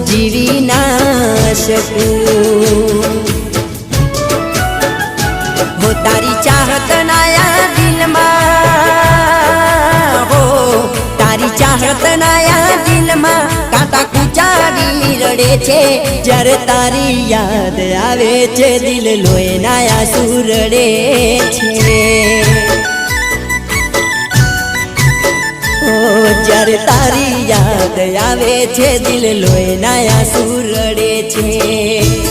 जीवी ना सकूं। हो तारी चाहत नाया दिल में, हो तारी चाहत नाया दिल में कांटा कुचारी रड़े छे। जरे तारी याद आवे छे दिल लोए नाया सुरड़े छे। जरे तारी याद आवे छे दिल लोए नाया सुरड़े छे।